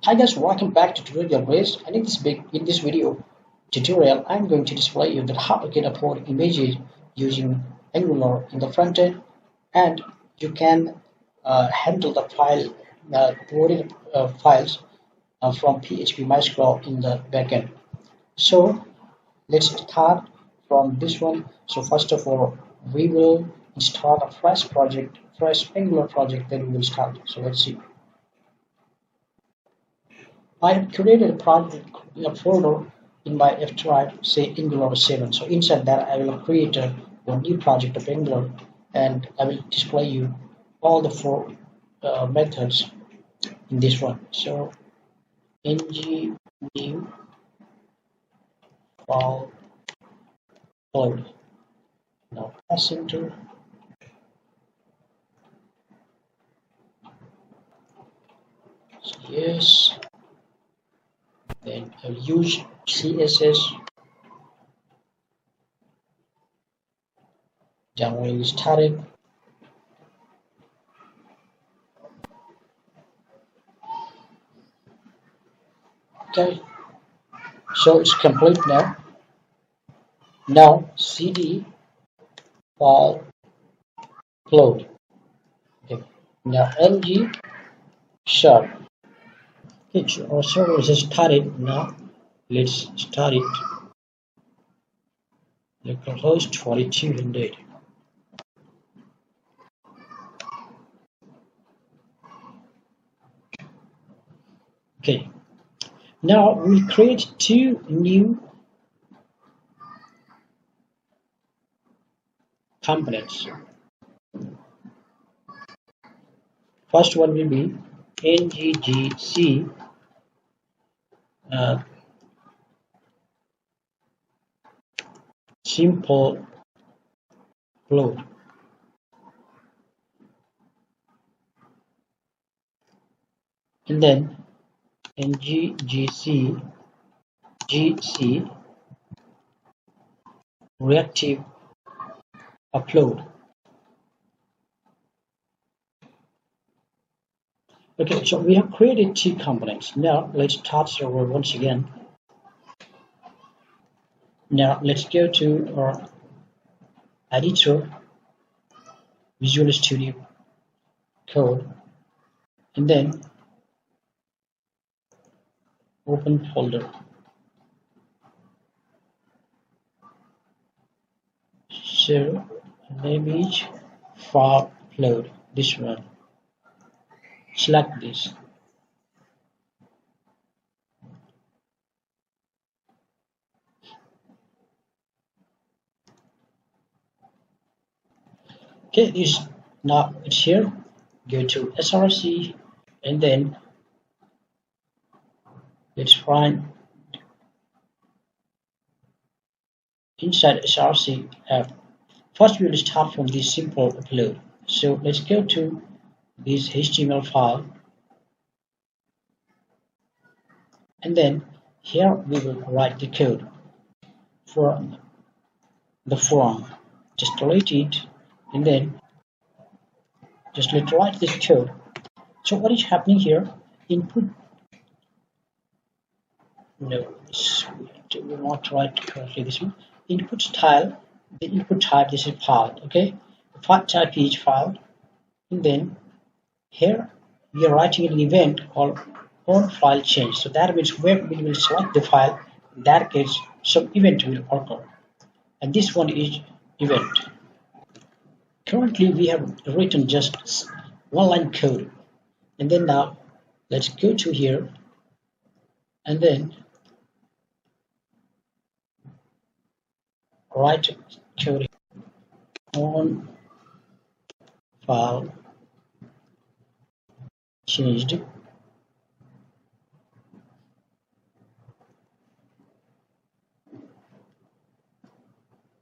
Hi guys, welcome back to Tutorial Base. And in this video tutorial, I'm going to display you that how you can upload images using Angular in the front end, and you can handle the file uploaded files from PHP MySql in the backend. So let's start from this one. So first of all, we will start a fresh Angular project. Then we will start. So let's see. I have created a project, a folder in my F drive, say Angular 7. So inside that, I will create a new project of Angular, and I will display you all the four methods in this one. So ng new file load. Now press enter. So yes. Then I'll use CSS. Then we'll start it. Okay, so it's complete now. Now cd file load. Okay. Now ng sharp. Okay, so our server is started now. Let's start it. Localhost 4200. Okay. Now we'll create two new components. First one will be nggc simple load. And then nggc gc reactive upload. Okay, so we have created two components. Now let's start server once again. Now let's go to our editor, Visual Studio Code, and then open folder. So image file upload, this one. Select this. Okay, this now it's here. Go to src, and then let's find inside src. First, we will start from this simple upload. So let's go to this HTML file, and then here we will write the code for the form. Just delete it, and then just let's write this code. So what is happening here? Input. No, we will not write correctly this one. Input style. The input type. This is file. Okay. The file type is file, and then here we are writing an event called on file change. So that means when we will select the file, in that case some event will occur, and this one is event. Currently we have written just one line code, and then now let's go to here, and then write code on file changed.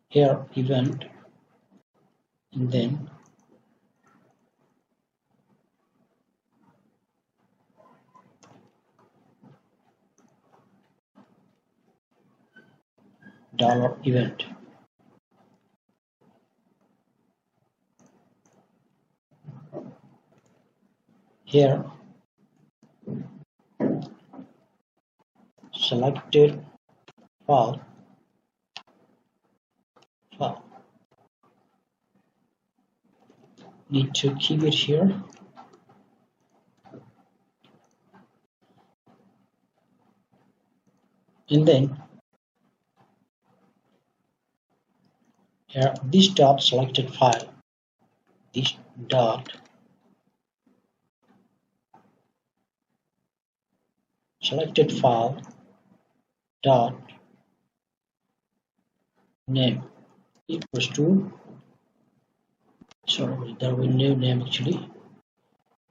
Here event, and then dollar event. Here selected file, need to keep it here, and then here this dot selected file, this dot selected file dot name equals to, sorry, there will be no name actually,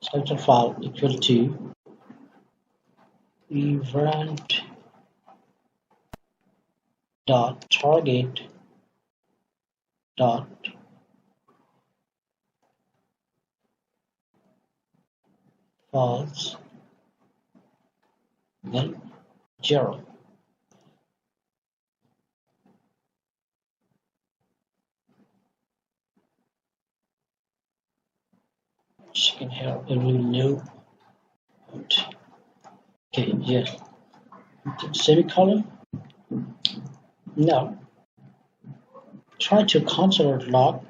selected file equal to event dot target dot false, then 0. Second here, it will know. Okay, yes. Semicolon. Now, try to console log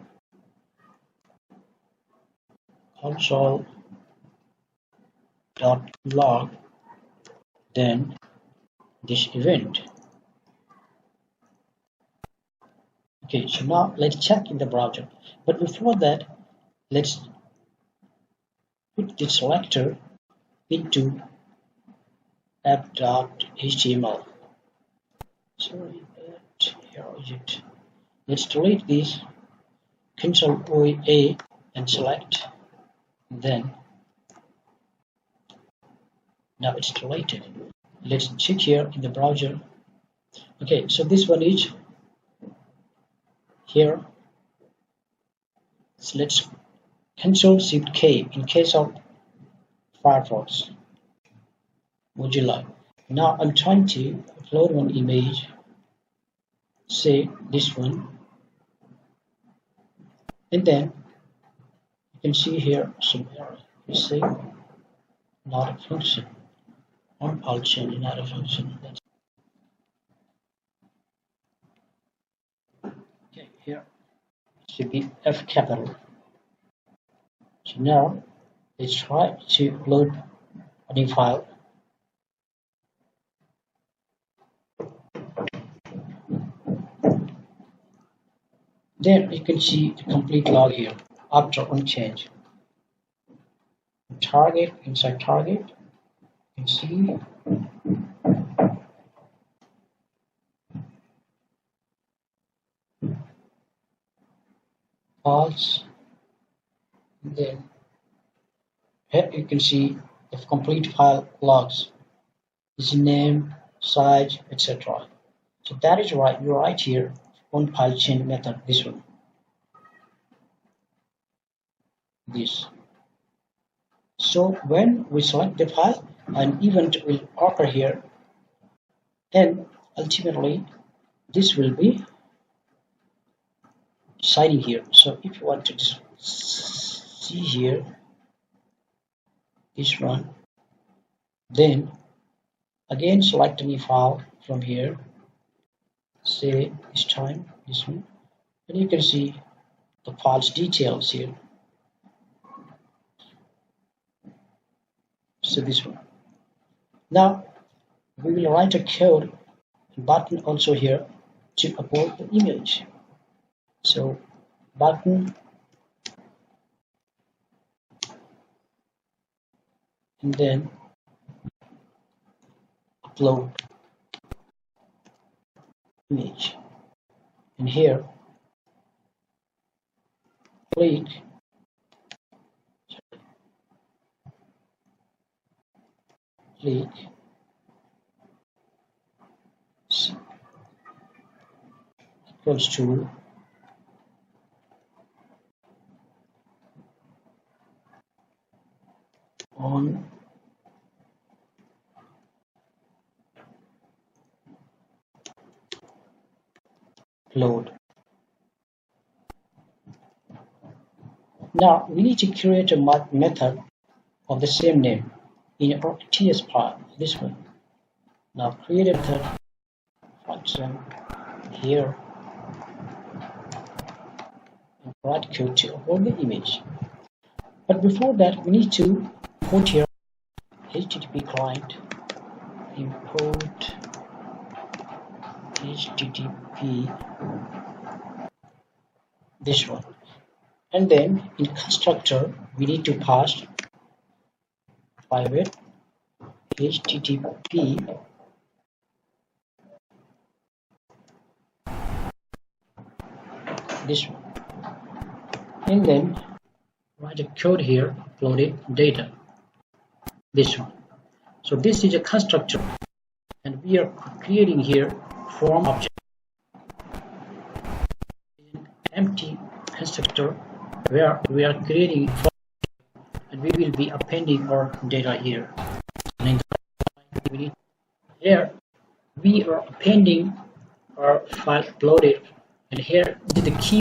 console.log, then this event. Okay, so now let's check in the browser. But before that, let's put the selector into app.html. Sorry, here is it. Let's delete this. Control A and select. Then now it's deleted. Let's check here in the browser. Okay, so this one is here. So let's Control-Shift-K in case of Firefox, Mozilla. Now I'm trying to upload one image, say this one, and then you can see here some error. You see, not a function. I'll change not a function. Okay, here should be F capital. So now let's try to upload a new file. Then you can see the complete log here after one change. Target, inside target, you can see false. And then here you can see the complete file logs, its name, size, etc. So that is right. You write here on file change method, this one, this. So when we select the file, an event will occur here, and ultimately this will be deciding here. So if you want to see here this one, then again select any file from here, say this time this one, and you can see the file's details here. So this one. Now we will write a code button also here to upload the image. So button, and then upload image, and here click equals to on load. Now we need to create a method of the same name in our TS part, this one. Now create a method function here and write code to upload the image. But before that, we need to import here HTTP client, import HTTP, this one. And then in constructor, we need to pass private HTTP this one. And then write a code here, uploaded data, this one. So this is a constructor, and we are creating here form object, an empty constructor where we are creating form, and we will be appending our data here. And here we are appending our file uploaded, and here is the key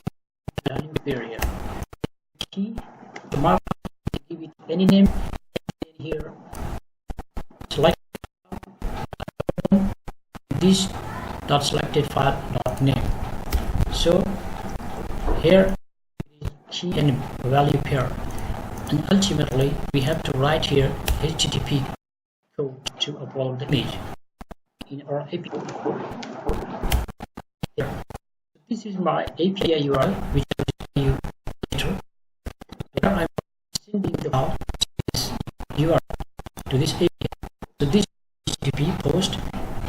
value area. Key, the mark, give it any name, and here select this dot selected file dot name. So here is key and value pair, and ultimately we have to write here HTTP code to upload the image in our API. Here. This is my API URL, which I will show you later. Here I'm sending the file this URL to this API. So this HTTP post,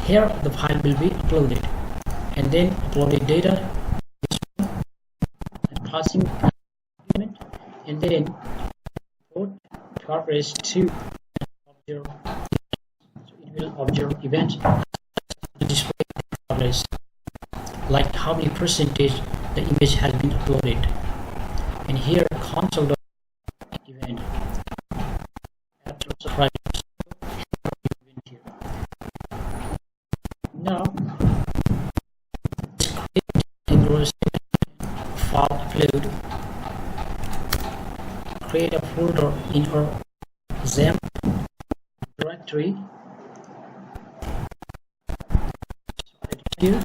here the file will be uploaded, and then uploaded data, this one, and passing element, and then import progress to observe. So it will observe events to display progress, like how many percentage the image has been uploaded. And here console event after subscribe event here. Now create file upload, create a folder in our XAMPP directory here.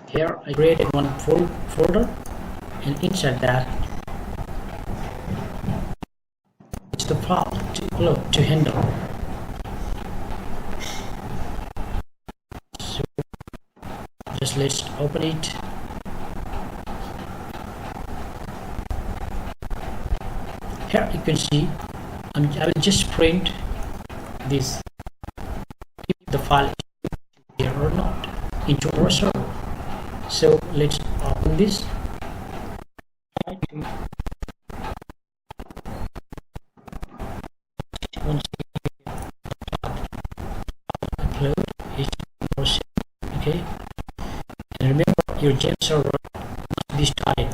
Here I created one folder, and inside that is the file to upload to handle. So just let's open it. Here you can see I will just print this, if the file is here or not, into our server. So let's open this. Upload HTTP, okay. And remember, your gem server must be started.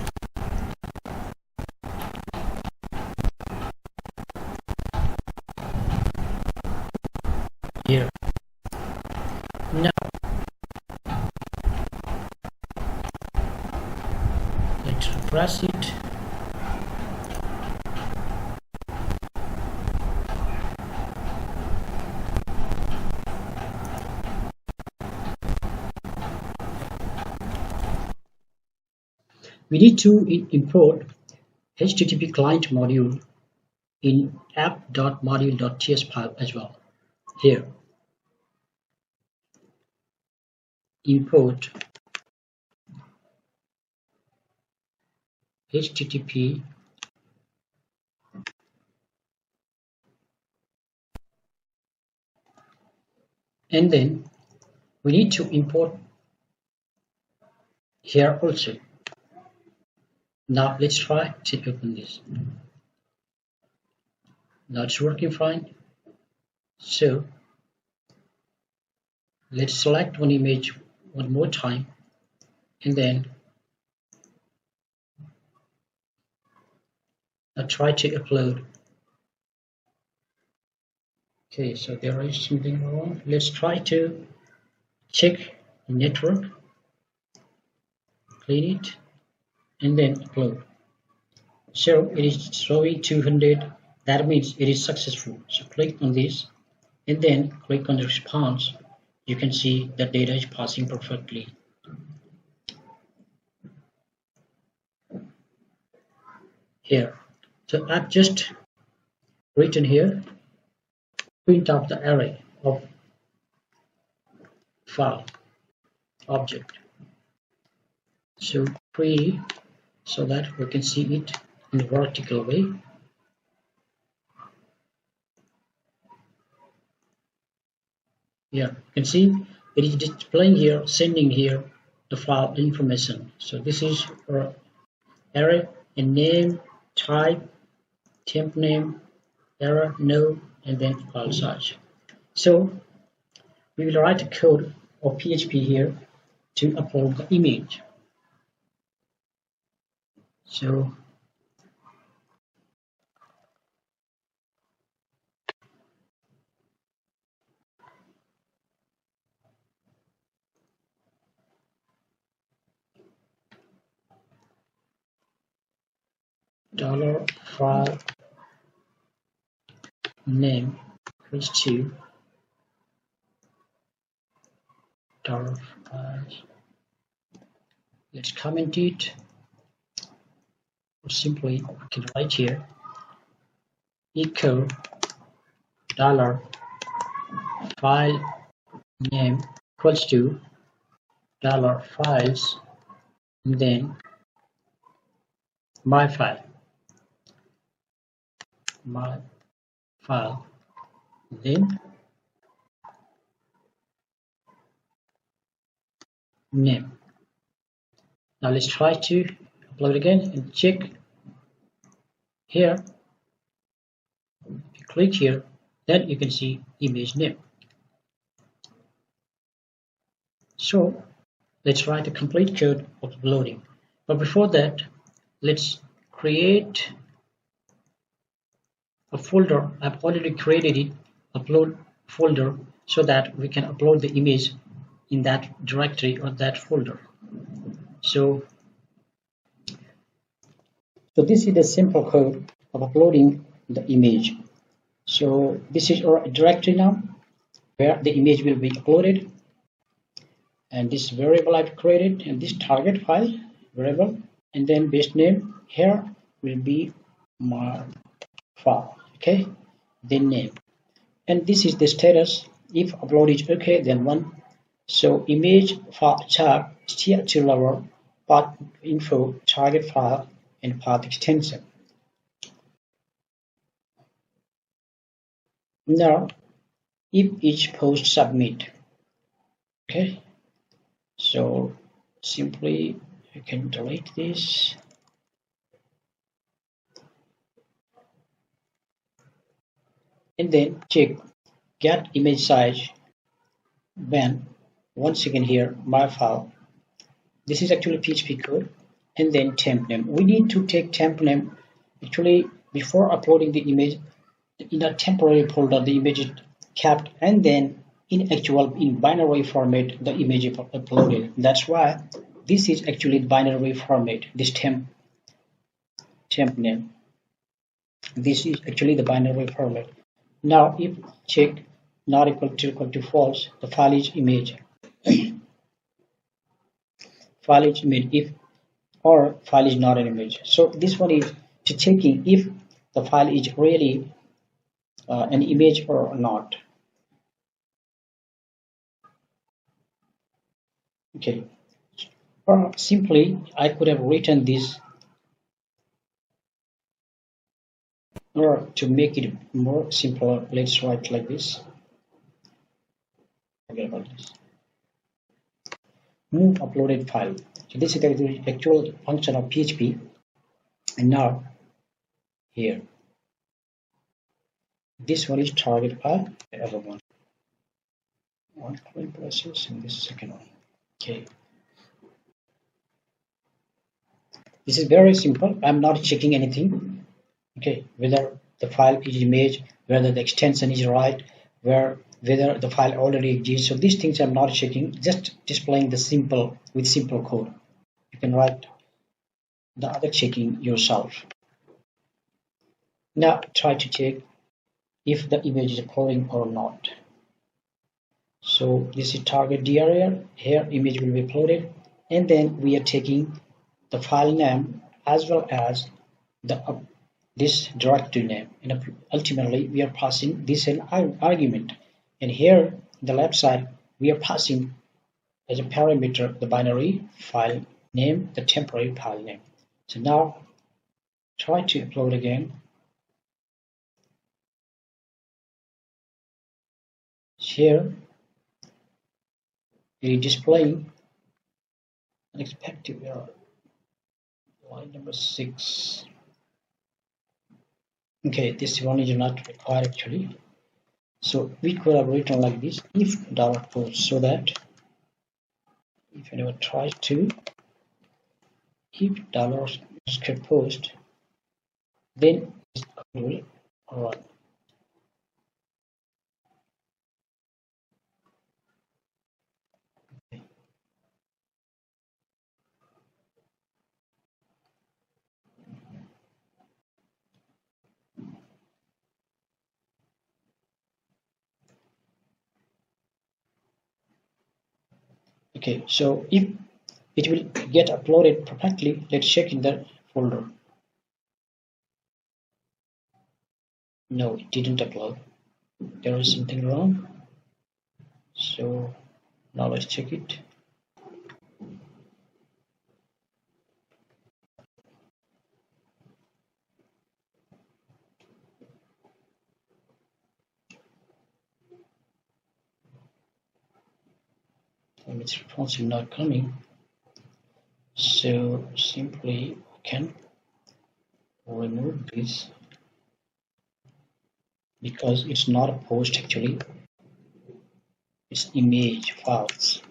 Here. Now let's press it. We need to import HTTP client module in app.module.ts file as well. Here, import HTTP and then we need to import here also. Now let's try to open this. Now it's working fine. So let's select one image one more time, and then I'll try to upload. Okay, so there is something wrong. Let's try to check the network, clean it, and then upload. So it is showing 200. That means it is successful. So click on this and then click on the response. You can see the data is passing perfectly. Here. So I've just written here, print out the array of file object. So pretty so that we can see it in a vertical way. Yeah, you can see it is displaying here, sending here the file information. So this is our array and name, type, temp name, error, no, and then file size. So we will write a code of PHP here to upload the image. So $file name equals to $file. Let's comment it, or simply we can write here equal $file name equals to $files and then my file then name. Now let's try to upload again and check here. If you click here, then you can see image name. So let's write a complete code of uploading. But before that, let's create a folder. I've already created it, upload folder, so that we can upload the image in that directory or that folder. So this is the simple code of uploading the image. So this is our directory now where the image will be uploaded, and this variable I've created, and this target file variable, and then base name here will be my file, okay, then name, and this is the status. If upload is okay, then 1. So image file type TXT level path info target file and path extension. Now if each post submit, okay, so simply you can delete this and then check get image size when once again here my file. This is actually PHP code, and then temp name. We need to take temp name actually before uploading the image. In a temporary folder the image is kept, and then in binary format the image is uploaded. That's why this is actually binary format, this temp name. This is actually the binary format. Now if check not equal to false, the file is image. File is image if or file is not an image. So this one is to checking if the file is really an image or not. Okay, or simply I could have written this, or to make it more simpler, let's write like this. Forget about this. Move uploaded file. So this is the actual function of PHP, and now here this one is target file, the other one client process, and this second one. Okay, this is very simple. I'm not checking anything, okay, whether the file is image, whether the extension is right, whether the file already exists. So these things I'm not checking, just displaying the simple code. You can write the other checking yourself. Now try to check if the image is uploading or not. So this is target DRL. Here image will be uploaded, and then we are taking the file name as well as the this directory name, and ultimately we are passing this an argument. And here the left side we are passing as a parameter the binary file name, the temporary file name. So now try to upload again. Here it is displaying unexpected error. Line number 6. Okay, this one is not required actually. So we could have written like this: if $post, so that if anyone tries to if $post, then this code will run. Okay, so if it will get uploaded perfectly, let's check in the folder. No, it didn't upload. There is something wrong. So now let's check it. And its response is not coming. So simply we can remove this because it's not a post actually, it's image files.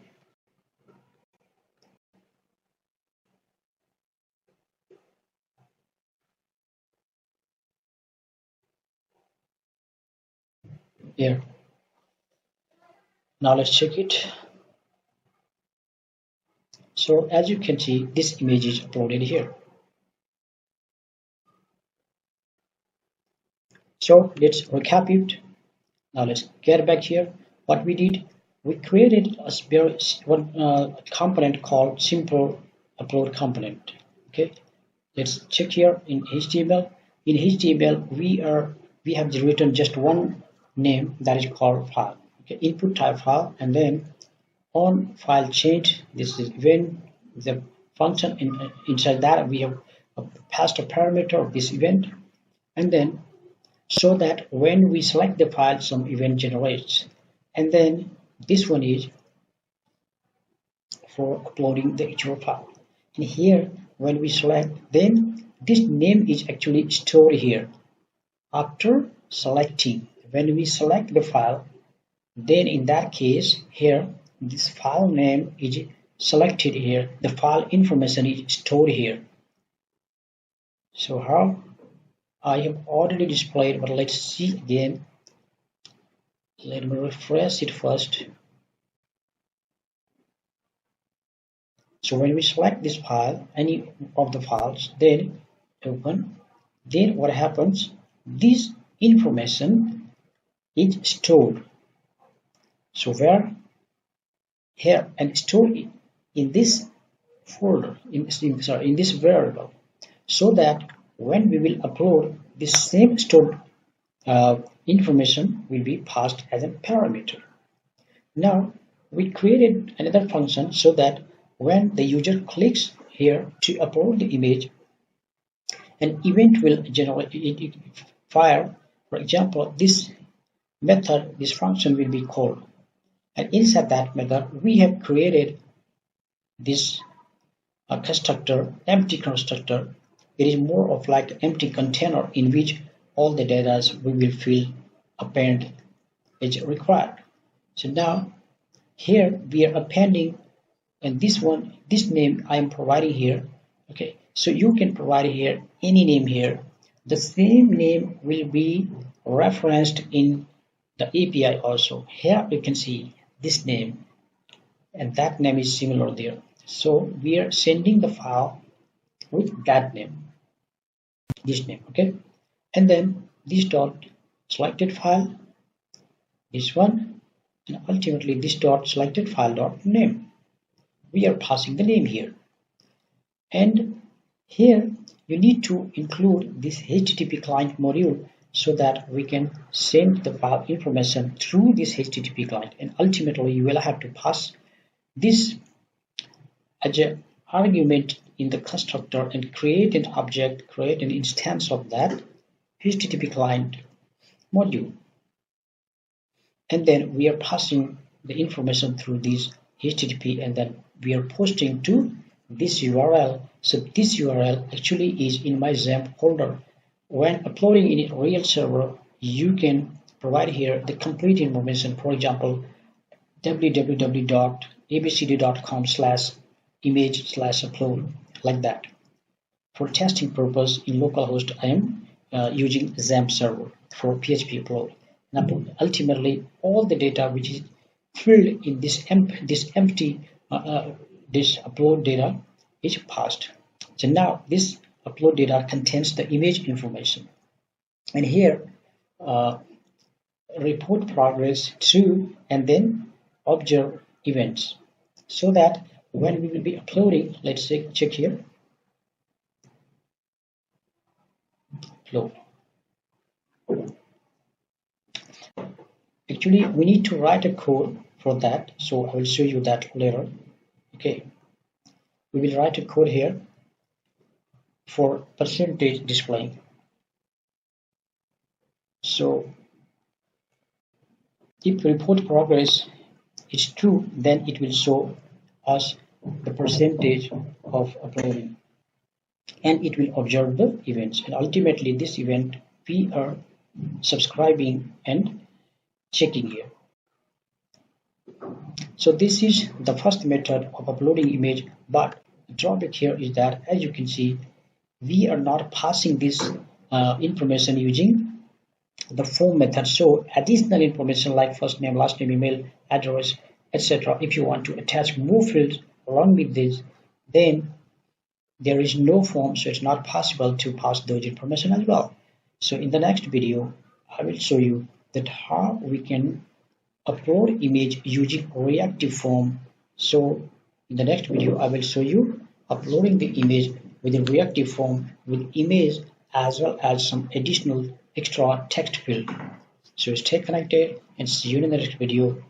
Here, now let's check it. So as you can see, this image is uploaded here. So let's recap it. Now let's get back here. What we did, we created one component called simple upload component. Okay, let's check here in HTML. In HTML, we have written just one name, that is called file. Okay, input type file, and then on file change, this is when the function inside that we have passed a parameter of this event, and then so that when we select the file, some event generates, and then this one is for uploading the actual file. And here when we select, then this name is actually stored here. After selecting, when we select the file, then in that case here this file name is selected here, the file information is stored here. So how I have already displayed, but let's see again. Let me refresh it first. So when we select this file, any of the files, then open, then what happens, this information is stored. So where here and stored in this folder, in this variable, so that when we will upload, this same stored information will be passed as a parameter. Now we created another function so that when the user clicks here to upload the image, an event will generate fire. For example, this method, this function will be called, and inside that method we have created this constructor, empty constructor. It is more of like an empty container in which all the data we will fill append is required. So now here we are appending, and this name I am providing here. Okay, so you can provide here any name here. The same name will be referenced in the API also. Here you can see this name, and that name is similar there. So we are sending the file with that name, this name. Okay, and then this dot selected file, this one, and ultimately this dot selected file dot name. We are passing the name here, and here you need to include this HTTP client module so that we can send the file information through this HTTP client, and ultimately you will have to pass this as an argument in the constructor and create an object, create an instance of that HTTP client module, and then we are passing the information through this HTTP, and then we are posting to this URL. So this URL actually is in my XAMPP folder. When uploading in a real server, you can provide here the complete information. For example, www.abcd.com/image/upload, like that. For testing purpose in localhost, I am using XAMPP server for PHP upload. Now, ultimately, all the data which is filled in this empty this upload data is passed. So now this upload data contains the image information, and here report progress to, and then observe events, so that when we will be uploading, let's say check here, upload. Actually, we need to write a code for that, so I will show you that later. Okay, we will write a code here for percentage displaying. So if report progress is true, then it will show us the percentage of uploading, and it will observe the events, and ultimately this event we are subscribing and checking here. So this is the first method of uploading image, but the drawback here is that, as you can see, we are not passing this information using the form method. So additional information like first name, last name, email address, etc., if you want to attach more fields along with this, then there is no form, so it's not possible to pass those information as well. So in the next video, I will show you that how we can upload image using reactive form. So in the next video, I will show you uploading the image with a reactive form with image as well as some additional extra text field. So stay connected and see you in the next video.